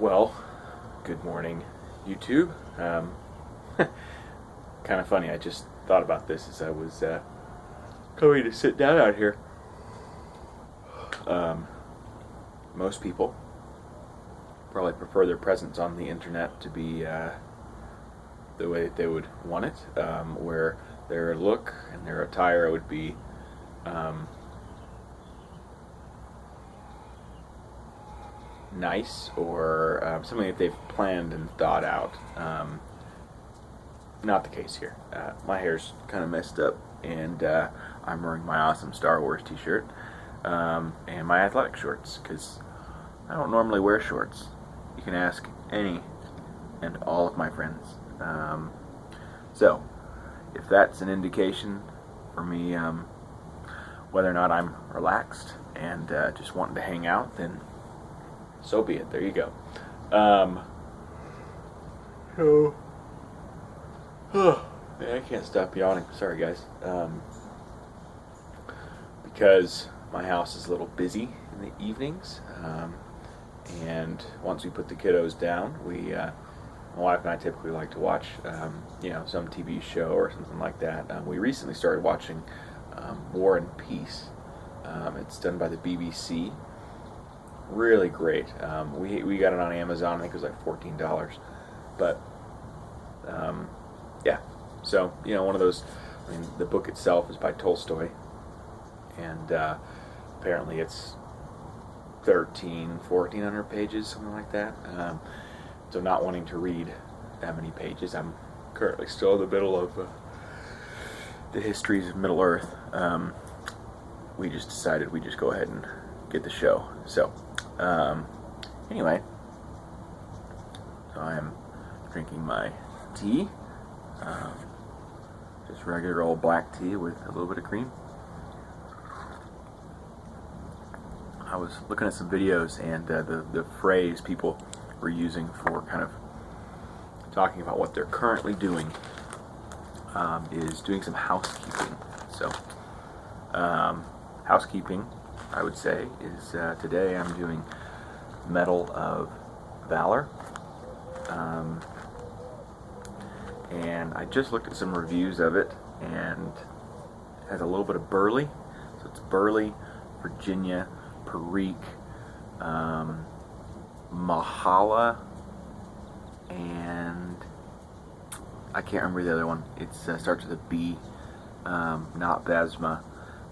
Well, good morning, YouTube. Kind of funny. I just thought about this as I was coming to sit down out here. Um, Most people probably prefer their presence on the internet to be the way that they would want it, where their look and their attire would be um, nice or something that they've planned and thought out. Not the case here. My hair's kind of messed up, and I'm wearing my awesome Star Wars t-shirt and my athletic shorts because I don't normally wear shorts. You can ask any and all of my friends. So, if that's an indication for me whether or not I'm relaxed and just wanting to hang out, then so be it. There you go. So, man, I can't stop yawning. Sorry, guys. Because my house is a little busy in the evenings, and once we put the kiddos down, my wife and I typically like to watch, some TV show or something like that. We recently started watching War and Peace. It's done by the BBC. Really great. We got it on Amazon. I think it was like $14, but yeah. So one of those. I mean, the book itself is by Tolstoy, and apparently it's 1,400 pages, something like that. So not wanting to read that many pages, I'm currently still in the middle of the histories of Middle Earth. We just decided we'd just go ahead and get the show. So anyway, so I'm drinking my tea, just regular old black tea with a little bit of cream. I was looking at some videos, and the phrase people were using for kind of talking about what they're currently doing is doing some housekeeping. So housekeeping, I would say, is today I'm doing Medal of Valor, and I just looked at some reviews of it, and it has a little bit of burley. So it's burley, Virginia, Perique, Mahala, and I can't remember the other one. It starts with a B, not Basma,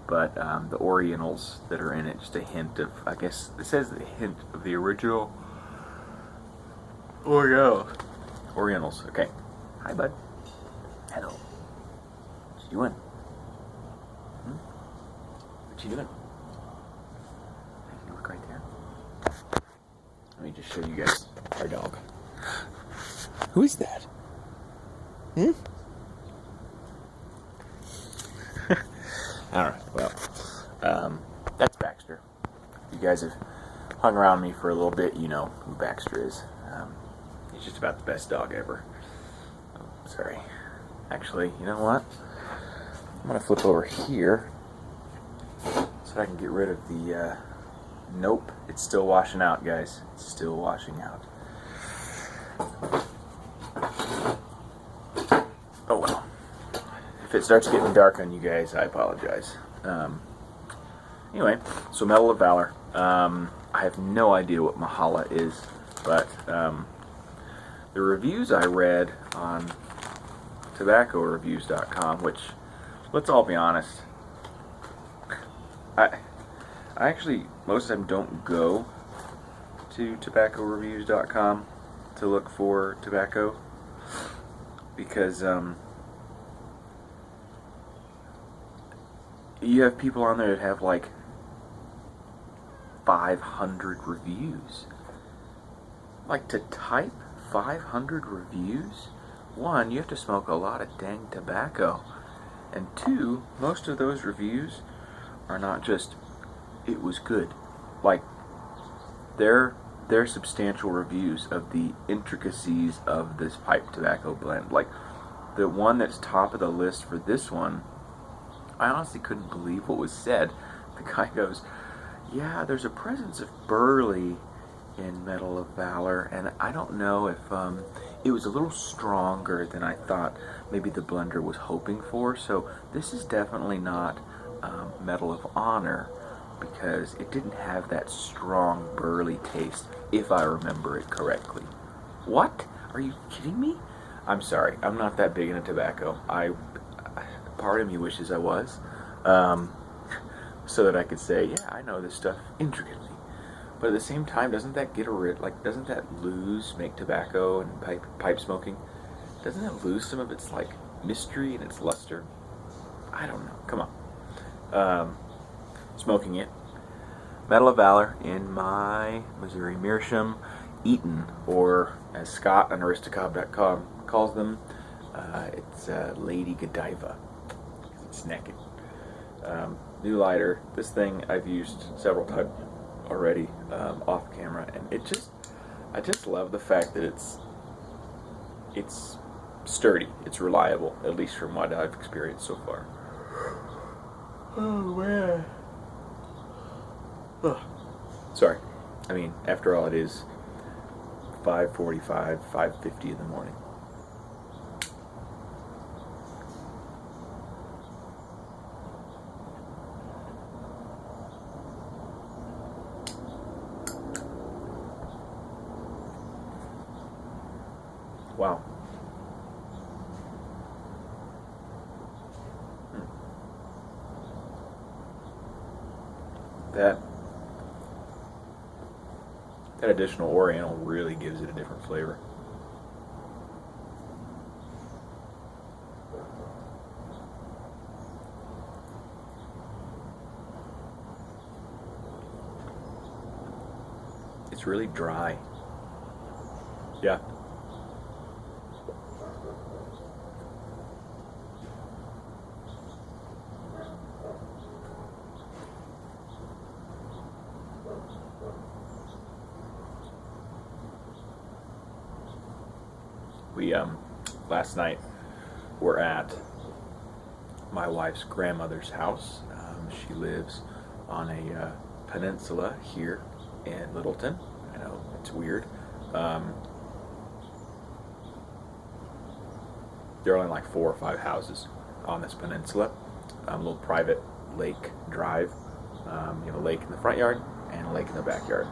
but the Orientals that are in it. Just a hint of, I guess it says a hint of the original Orientals. Okay. Hi, bud. Hello. What you doing? What you doing? Look right there. Let me just show you guys our dog. Who is that? Alright, well, that's Baxter. If you guys have hung around me for a little bit, you know who Baxter is. He's just about the best dog ever. Oh, sorry. Actually, you know what? I'm going to flip over here so I can get rid of the... Nope, it's still washing out, guys. It's still washing out. Oh well. If it starts getting dark on you guys, I apologize. Anyway, so Medal of Valor. I have no idea what Mahala is, but the reviews I read on tobaccoreviews.com, which, let's all be honest, I actually, most of the time, don't go to tobaccoreviews.com to look for tobacco because you have people on there that have like 500 reviews. Like, to type 500 reviews, one, you have to smoke a lot of dang tobacco, and two, most of those reviews are not just it was good. Like, they're substantial reviews of the intricacies of this pipe tobacco blend. Like, the one that's top of the list for this one, I honestly couldn't believe what was said. The guy goes, yeah, there's a presence of burley in Medal of Valor, and I don't know if it was a little stronger than I thought maybe the blender was hoping for. So this is definitely not Medal of Honor, because it didn't have that strong burly taste, if I remember it correctly. What? Are you kidding me? I'm sorry, I'm not that big into tobacco. Part of me wishes I was, so that I could say, yeah, I know this stuff intricately. But at the same time, doesn't that doesn't that make tobacco and pipe smoking? Doesn't that lose some of its mystery and its luster? I don't know. Come on. Smoking it. Medal of Valor in my Missouri Meerschaum, Eaton, or as Scott on Aristocob.com calls them, it's Lady Godiva. It's naked. New lighter. This thing I've used several times already off camera, and I just love the fact that it's sturdy, it's reliable, at least from what I've experienced so far. Oh man. Ugh. Sorry. I mean, after all, it is 5:45, 5:50 in the morning. Wow. That additional Oriental really gives it a different flavor. It's really dry. Yeah. We last night were at my wife's grandmother's house. She lives on a peninsula here in Littleton. I know it's weird. There are only like 4 or 5 houses on this peninsula. A little private lake drive. You have a lake in the front yard and a lake in the backyard.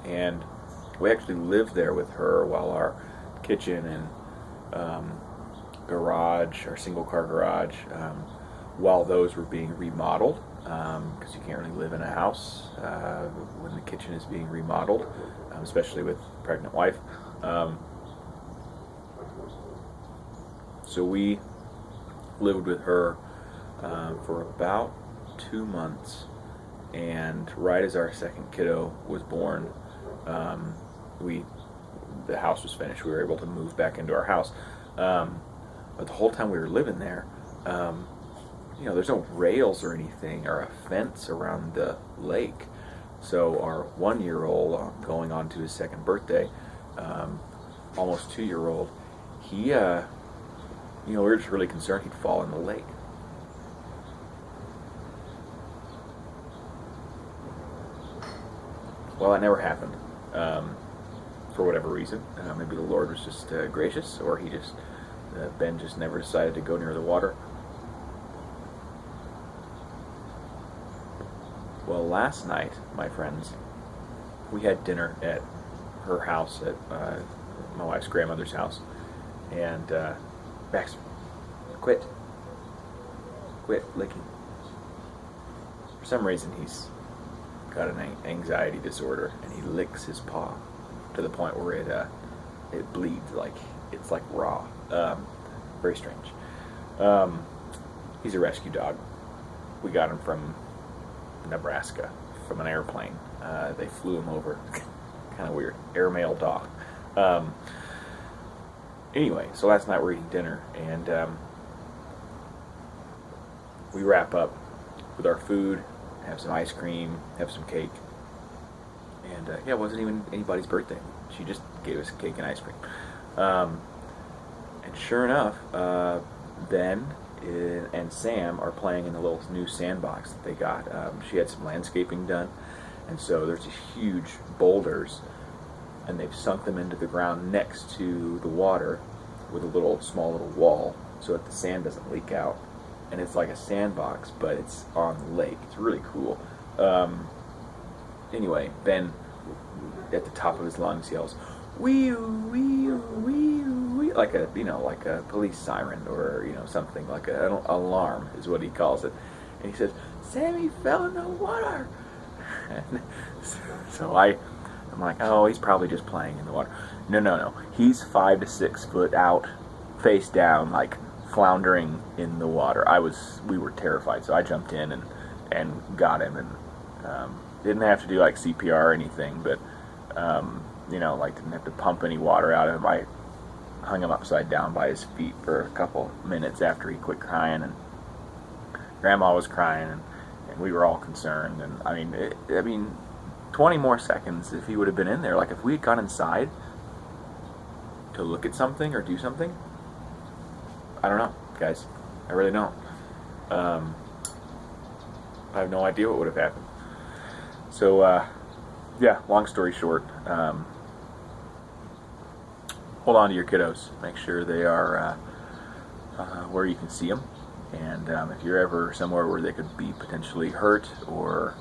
And we actually lived there with her while our kitchen and garage, our single-car garage, while those were being remodeled, because you can't really live in a house when the kitchen is being remodeled, especially with a pregnant wife. So we lived with her for about 2 months, and right as our second kiddo was born, the house was finished. We were able to move back into our house. But the whole time we were living there, there's no rails or anything or a fence around the lake. So our 1-year-old, going on to his second birthday, almost 2-year-old, he, we were just really concerned he'd fall in the lake. Well, that never happened. For whatever reason. Maybe the Lord was just gracious, or Ben just never decided to go near the water. Well, last night, my friends, we had dinner at her house, at my wife's grandmother's house, and Baxter, quit licking. For some reason, he's got an anxiety disorder, and he licks his paw to the point where it bleeds it's like raw. Very strange. He's a rescue dog. We got him from Nebraska, from an airplane. They flew him over. Kind of weird. Airmail dog. Anyway, so last night we're eating dinner, and we wrap up with our food, have some ice cream, have some cake. And it wasn't even anybody's birthday. She just gave us cake and ice cream. And sure enough, Ben and Sam are playing in the little new sandbox that they got. She had some landscaping done, and so there's these huge boulders, and they've sunk them into the ground next to the water with a small little wall so that the sand doesn't leak out. And it's like a sandbox, but it's on the lake. It's really cool. Anyway, Ben, at the top of his lungs, yells, "Wee wee wee wee," like a police siren, or something like an alarm is what he calls it. And he says, "Sammy fell in the water." And so I'm like, oh, he's probably just playing in the water. No. He's 5 to 6 foot out, face down, like floundering in the water. We were terrified, so I jumped in and got him, and didn't have to do like CPR or anything, but didn't have to pump any water out of him. I hung him upside down by his feet for a couple minutes after he quit crying, and Grandma was crying, and we were all concerned. And I mean, 20 more seconds if he would have been in there. Like if we had gone inside to look at something or do something, I don't know, guys. I really don't. I have no idea what would have happened. So, yeah, long story short, hold on to your kiddos. Make sure they are where you can see them. And if you're ever somewhere where they could be potentially hurt, or,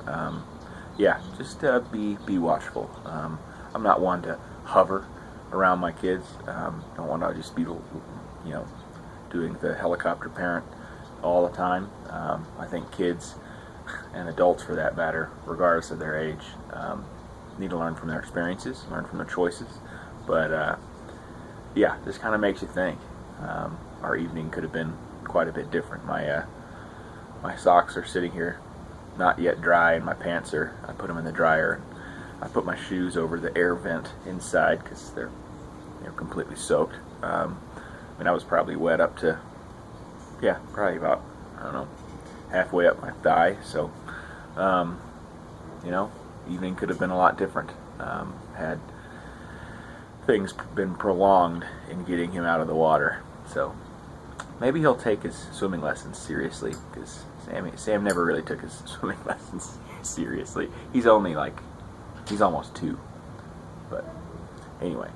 yeah, just be watchful. I'm not one to hover around my kids. Don't want to just be, doing the helicopter parent all the time. I think kids, and adults for that matter, regardless of their age, need to learn from their experiences, learn from their choices. But yeah, this kind of makes you think. Our evening could have been quite a bit different. My socks are sitting here, not yet dry, and my pants I put them in the dryer. And I put my shoes over the air vent inside because they're completely soaked. I was probably wet up to, yeah, probably about, I don't know, halfway up my thigh. So, evening could have been a lot different had things been prolonged in getting him out of the water. So maybe he'll take his swimming lessons seriously, because Sam never really took his swimming lessons seriously. He's almost 2. But anyway.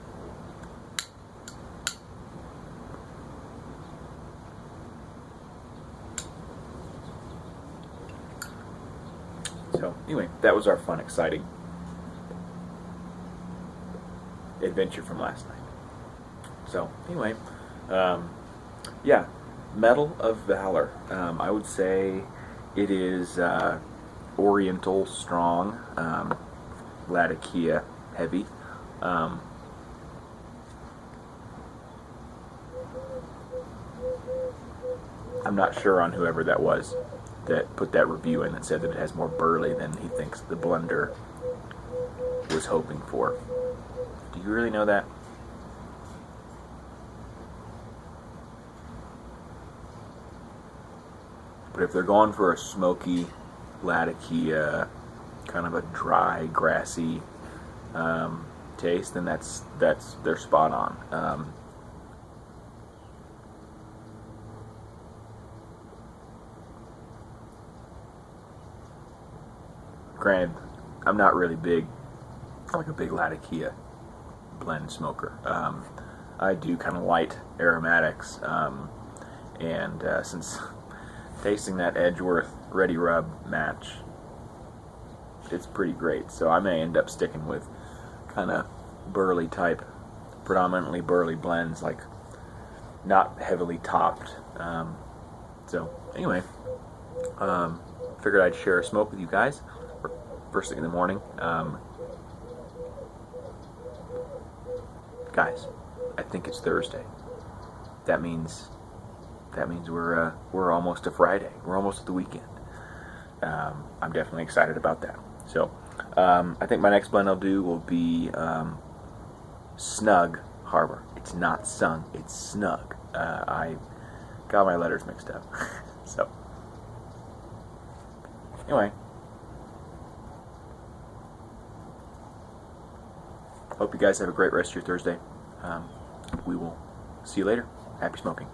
So anyway, that was our fun, exciting adventure from last night. So anyway, yeah, Medal of Valor. I would say it is Oriental strong, Latakia heavy. I'm not sure on whoever that was that put that review in that said that it has more burley than he thinks the blender was hoping for. Do you really know that? But if they're going for a smoky Latakia, kind of a dry, grassy taste, then they're spot on. Granted, I'm not really big Latakia blend smoker. I do kind of light aromatics, and since tasting that Edgeworth Ready Rub match, it's pretty great. So I may end up sticking with kind of burley type, predominantly burley blends, like not heavily topped. So anyway, figured I'd share a smoke with you guys first thing in the morning. Guys, I think it's Thursday. That means we're almost to Friday. We're almost at the weekend. I'm definitely excited about that. So I think my next blend I'll do will be Snug Harbor. It's not Sung, it's Snug. I got my letters mixed up. So anyway, hope you guys have a great rest of your Thursday. We will see you later. Happy smoking.